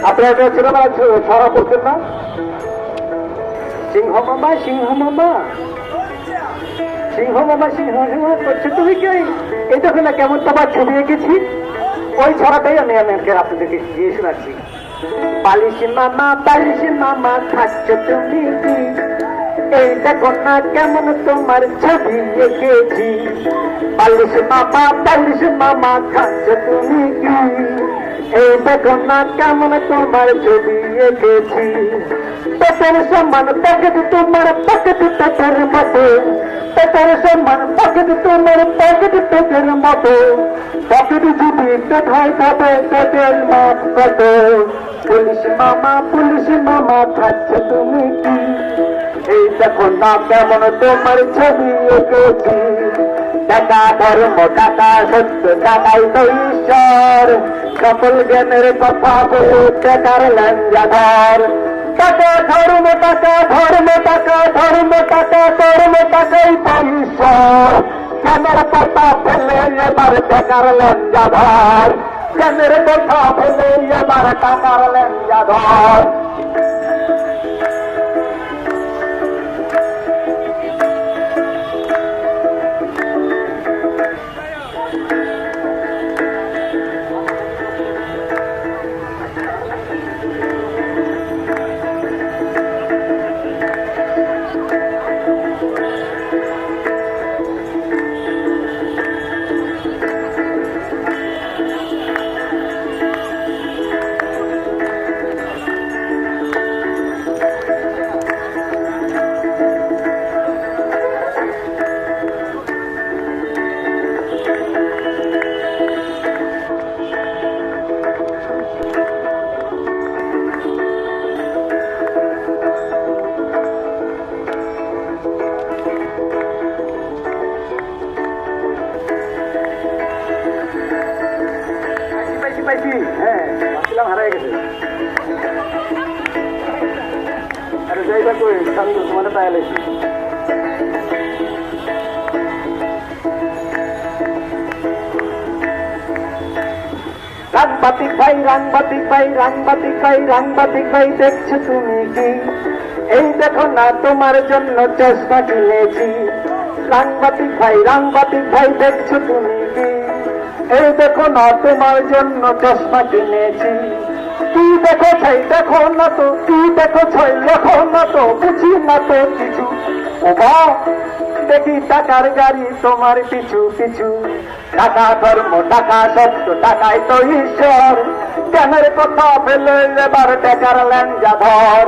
আপনার ছোটবেলা ছড়া পড়ছেন না? সিংহ মামা সিংহ মামা সিংহ মামা সিংহ সিংহ করছে। তুমি কি এই দেখো না কেমন তোমার ছবি এঁকেছি, ওই ছড়াটাই আমি আপনাদেরকে গিয়ে শোনাচ্ছি। বালিশ মামা খাচ্ছ তুমি কি, এই দেখো না কেমন তোমার ছবি এঁকেছি। বালিশ মামা খাচ্ছ তুমি কি, এই দেখো না কেমন তোমার ছবি এঁকেছি। পেটের সমান প্যাকেট তোমার প্যাকেট পেটের মতো, পেটের সমান প্যাকেট তোমার প্যাকেট পেটের মতো। পকেট যদি পেট হয় তবে পেটের মাপ কত। পুলিশ মামা খাচ্ছ তুমি কি, এই দেখো না কেমন তোমার ছবি এঁকেছি। টাকা ধর্ম টাকা সত্য টাকাই তো ঈশ্বর, সকল জ্ঞানের কথা বলে টাকার ল্যাঞ্জাধর। টাকা ধর্ম টাকাই তো ঈশ্বর, জ্ঞানের কথা ফেলে এবার টাকার ল্যাঞ্জাধর। জ্ঞানের কথা ফেলে এবার টাকার ল্যাঞ্জাধর। হ্যাঁ ভাবছিলাম হারাই গেছে। আরে যাইবা কই সামনে তোমার পায়ে লেছি। রাংবাতিক ভাই দেখছো তুমি কি, এই দেখো না তোমার জন্য চশমা কিনেছি। রাংবাতিক ভাই দেখছো তুমি কি, এই দেখো না তোমার জন্য চশমা কিনেছি। কি দেখো ছাই দেখো না তো, কি দেখো ছাই দেখো না তো, বুঝি না তো কিছু। ও বা দেখি টাকার গাড়ি তোমার পিছু পিছু। টাকা ধর্ম টাকা সত্য টাকাই তো ঈশ্বর, জ্ঞানের কথা ফেলে এবার টাকার ল্যাঞ্জাধর।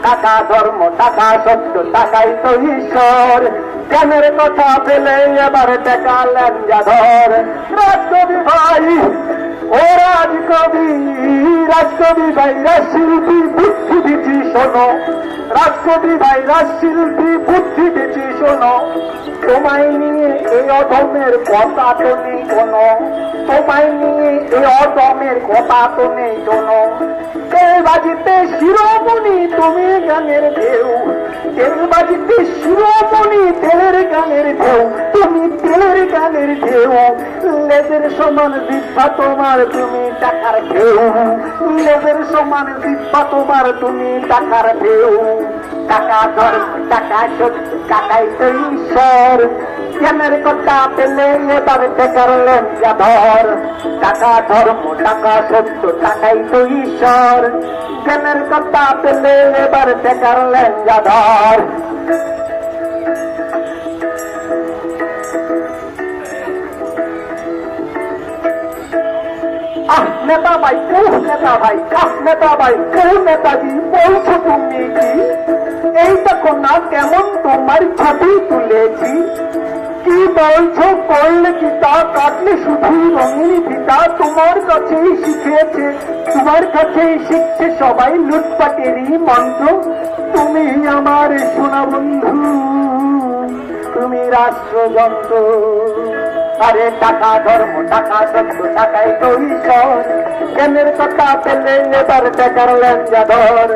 টাকা ধর্ম টাকা সত্য টাকাই তো ঈশ্বর, জ্ঞানের কথা ফেলে এবার টাকা ল্যাঞ্জাধর। রাজকবি ভাই ও রাজকবি ভাই রাজশিল্পী বুদ্ধি দিচ্ছি শোনো। রাজকবি ভাই রাজশিল্পী বুদ্ধি দিচ্ছি শোনো। তোমায় নিয়ে এই অধমের কথা তো নেই কোনো, তোমায় নিয়ে এই অধমের কথা তো নেই কোনো। তেল বাজিতে শিরোমণি তুমি গানের ঢেউ, তেল বাজিতে শিরোমণি তেলের গানের ঢেউ, তুমি তেলের গানের ঢেউ। লেজের সমান জিহ্বা তোমার তুমি টাকার ঢেউ, লেজের সমান জিহ্বা তোমার তুমি টাকার ঢেউ। টাকা ধর্ম টাকা সত্য টাকাই তো ঈশ্বর, জ্ঞানের কথা পেলে এবার টাকার ল্যাঞ্জাধর। টাকা ধর্ম টাকা সত্য টাকাই তো ঈশ্বর, জ্ঞানের কথা পেলে এবার টাকার ল্যাঞ্জাধর। নেতা ভাই নেতাজি বলছো তুমি কি, এই দেখো না কেমন তোমার ছবি তুলেছি। কি বলছো করলে কি তা, কাটলে শুধু রঙিন ফিতা। তোমার কাছেই শিখেছে, তোমার কাছেই শিখছে সবাই লুটপাটেরই মন্ত্র। তুমি আমার সোনা বন্ধু, তুমি রাষ্ট্রযন্ত্র। আরে টাকা ধর্ম টাকা সত্য টাকাই কৈশোর জ্ঞানের কথা পেলে এবার টেকার লঞ্জাধর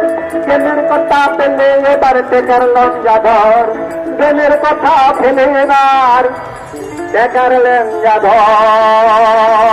জ্ঞানের কথা পেলে এবার টেকার লঞ্জাধর জ্ঞানের কথা ফেলে এবার টেকার লঞ্জাধর